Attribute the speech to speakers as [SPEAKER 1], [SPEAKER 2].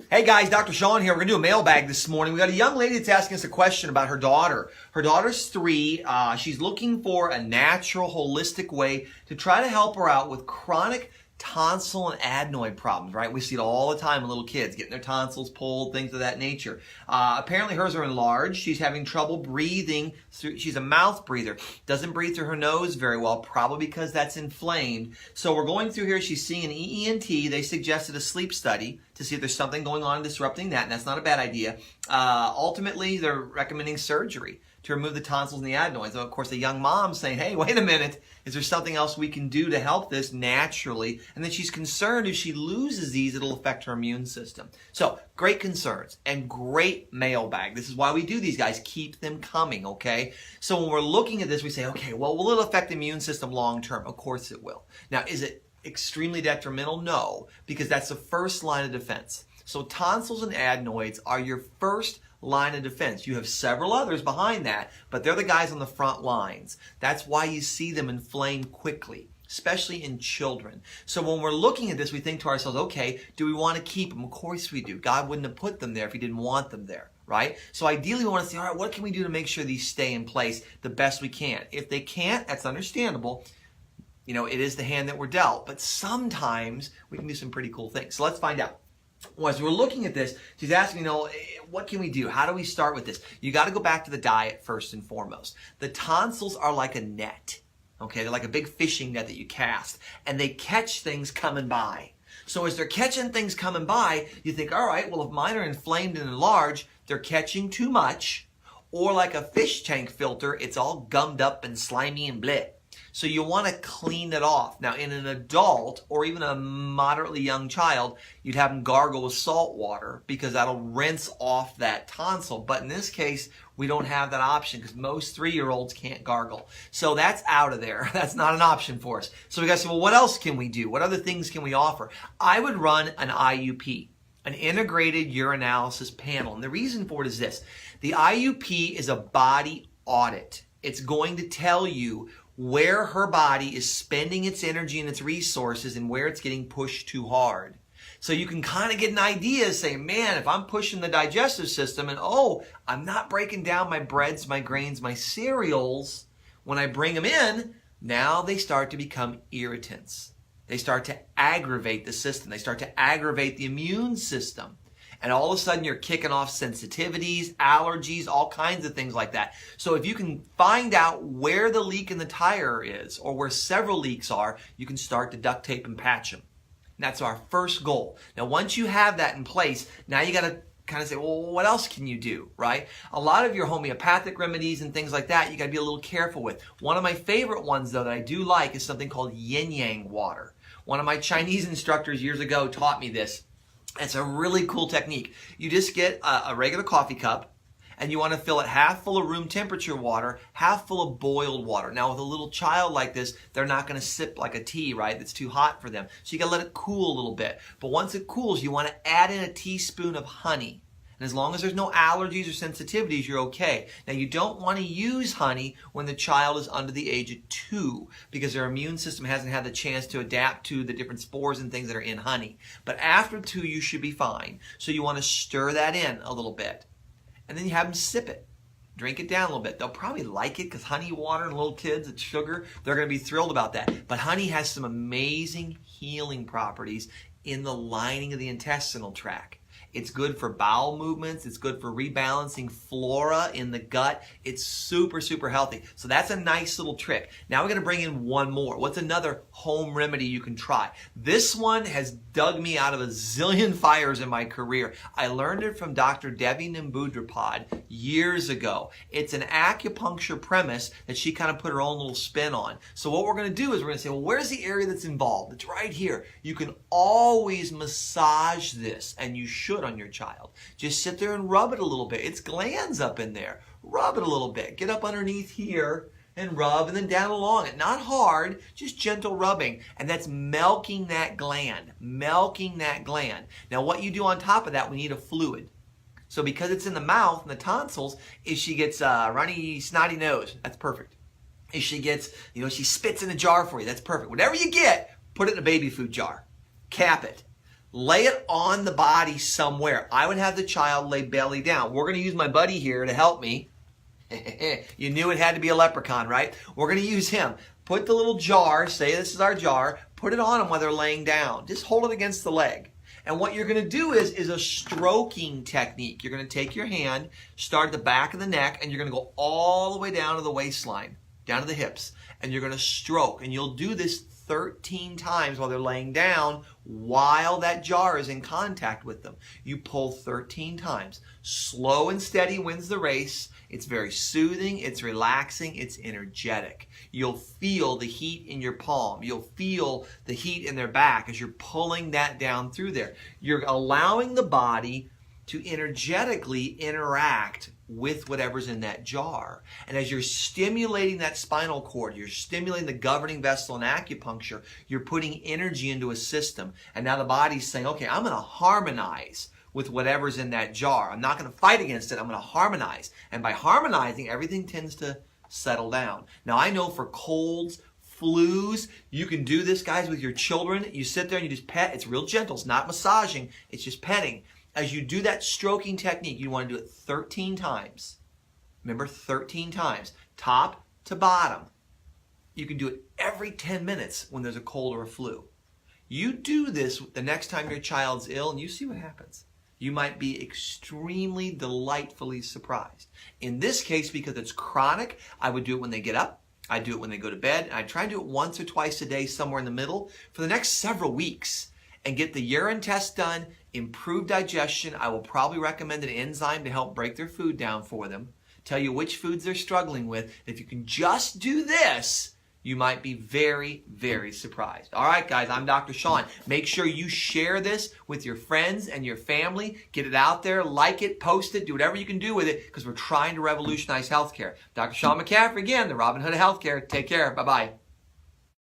[SPEAKER 1] Hey guys, Dr. Sean here. We're going to do a mailbag this morning. We got a young lady that's asking us a question about her daughter. Her daughter's 3. She's looking for a natural, holistic way to try to help her out with chronic tonsil and adenoid problems, right? We see it all the time in little kids, getting their tonsils pulled, things of that nature. Apparently hers are enlarged. She's having trouble breathing. She's a mouth breather. Doesn't breathe through her nose very well, probably because that's inflamed. So we're going through here. She's seeing an EENT. They suggested a sleep study to see if there's something going on disrupting that, and that's not a bad idea. Ultimately, they're recommending surgery to remove the tonsils and the adenoids. So, of course, the young mom's saying, hey, wait a minute, is there something else we can do to help this naturally? And then she's concerned if she loses these, it'll affect her immune system. So, great concerns and great mailbag. This is why we do these, guys. Keep them coming, okay? So when we're looking at this, we say, okay, well, will it affect the immune system long term? Of course it will. Now, is it extremely detrimental? No, because that's the first line of defense. So tonsils and adenoids are your first line of defense. You have several others behind that, but they're the guys on the front lines. That's why you see them inflame quickly, especially in children. So when we're looking at this, we think to ourselves, okay, do we want to keep them? Of course we do. God wouldn't have put them there if he didn't want them there, right? So ideally we want to say, all right, what can we do to make sure these stay in place the best we can? If they can't, that's understandable. You know, it is the hand that we're dealt, but sometimes we can do some pretty cool things. So let's find out. Well, as we're looking at this, she's asking, you know, what can we do? How do we start with this? You got to go back to the diet first and foremost. The tonsils are like a net, okay? They're like a big fishing net that you cast, and they catch things coming by. So as they're catching things coming by, you think, all right, well, if mine are inflamed and enlarged, they're catching too much, or like a fish tank filter, it's all gummed up and slimy and bleh. So you want to clean it off. Now, in an adult or even a moderately young child, you'd have them gargle with salt water because that'll rinse off that tonsil. But in this case, we don't have that option because most 3-year-olds can't gargle. So that's out of there. That's not an option for us. So we got to say, well, what else can we do? What other things can we offer? I would run an IUP, an integrated urinalysis panel. And the reason for it is this. The IUP is a body audit. It's going to tell you where her body is spending its energy and its resources and where it's getting pushed too hard. So you can kind of get an idea, say, man, if I'm pushing the digestive system and, oh, I'm not breaking down my breads, my grains, my cereals, when I bring them in, now they start to become irritants. They start to aggravate the system. They start to aggravate the immune system. And all of a sudden, you're kicking off sensitivities, allergies, all kinds of things like that. So if you can find out where the leak in the tire is or where several leaks are, you can start to duct tape and patch them. And that's our first goal. Now, once you have that in place, now you got to kind of say, well, what else can you do, right? A lot of your homeopathic remedies and things like that, you got to be a little careful with. One of my favorite ones, though, that I do like is something called Yin-yang water. One of my Chinese instructors years ago taught me this. It's a really cool technique. You just get a regular coffee cup and you want to fill it half full of room temperature water, half full of boiled water. Now with a little child like this, they're not going to sip like a tea, right? That's too hot for them. So you got to let it cool a little bit. But once it cools, you want to add in a teaspoon of honey. And as long as there's no allergies or sensitivities, you're okay. Now, you don't want to use honey when the child is under the age of 2 because their immune system hasn't had the chance to adapt to the different spores and things that are in honey. But after 2, you should be fine. So you want to stir that in a little bit. And then you have them sip it. Drink it down a little bit. They'll probably like it because honey water and little kids, it's sugar. They're going to be thrilled about that. But honey has some amazing healing properties in the lining of the intestinal tract. It's good for bowel movements. It's good for rebalancing flora in the gut. It's super, super healthy. So that's a nice little trick. Now we're going to bring in one more. What's another home remedy you can try? This one has dug me out of a zillion fires in my career. I learned it from Dr. Devi Nimbudrapad years ago. It's an acupuncture premise that she kind of put her own little spin on. So what we're going to do is we're going to say, well, where's the area that's involved? It's right here. You can always massage this, and you should on your child. Just sit there and rub it a little bit. It's glands up in there. Rub it a little bit. Get up underneath here and rub, and then down along it. Not hard, just gentle rubbing. And that's milking that gland. Milking that gland. Now what you do on top of that, we need a fluid. So because it's in the mouth and the tonsils, if she gets a runny, snotty nose, that's perfect. If she gets, she spits in a jar for you, that's perfect. Whatever you get, put it in a baby food jar. Cap it. Lay it on the body somewhere. I would have the child lay belly down. We're going to use my buddy here to help me. You knew it had to be a leprechaun, right? We're going to use him. Put the little jar, say this is our jar, put it on them while they're laying down. Just hold it against the leg. And what you're going to do is a stroking technique. You're going to take your hand, start at the back of the neck, and you're going to go all the way down to the waistline, down to the hips. And you're going to stroke. And you'll do this 13 times while they're laying down while that jar is in contact with them. You pull 13 times. Slow and steady wins the race. It's very soothing, it's relaxing, it's energetic. You'll feel the heat in your palm. You'll feel the heat in their back as you're pulling that down through there. You're allowing the body to energetically interact with whatever's in that jar. And as you're stimulating that spinal cord, you're stimulating the governing vessel in acupuncture, you're putting energy into a system. And now the body's saying, okay, I'm going to harmonize with whatever's in that jar. I'm not going to fight against it. I'm going to harmonize. And by harmonizing, everything tends to settle down. Now, I know for colds, flus, you can do this, guys, with your children. You sit there and you just pet. It's real gentle. It's not massaging. It's just petting. As you do that stroking technique, you want to do it 13 times. Remember, 13 times. Top to bottom. You can do it every 10 minutes when there's a cold or a flu. You do this the next time your child's ill and you see what happens. You might be extremely delightfully surprised. In this case, because it's chronic, I would do it when they get up. I do it when they go to bed. And I try and do it once or twice a day, somewhere in the middle, for the next several weeks. And get the urine test done, improve digestion. I will probably recommend an enzyme to help break their food down for them. Tell you which foods they're struggling with. If you can just do this, you might be very, very surprised. All right, guys, I'm Dr. Sean. Make sure you share this with your friends and your family. Get it out there, like it, post it, do whatever you can do with it, because we're trying to revolutionize healthcare. Dr. Sean McCaffrey again, the Robin Hood of Healthcare. Take care. Bye-bye.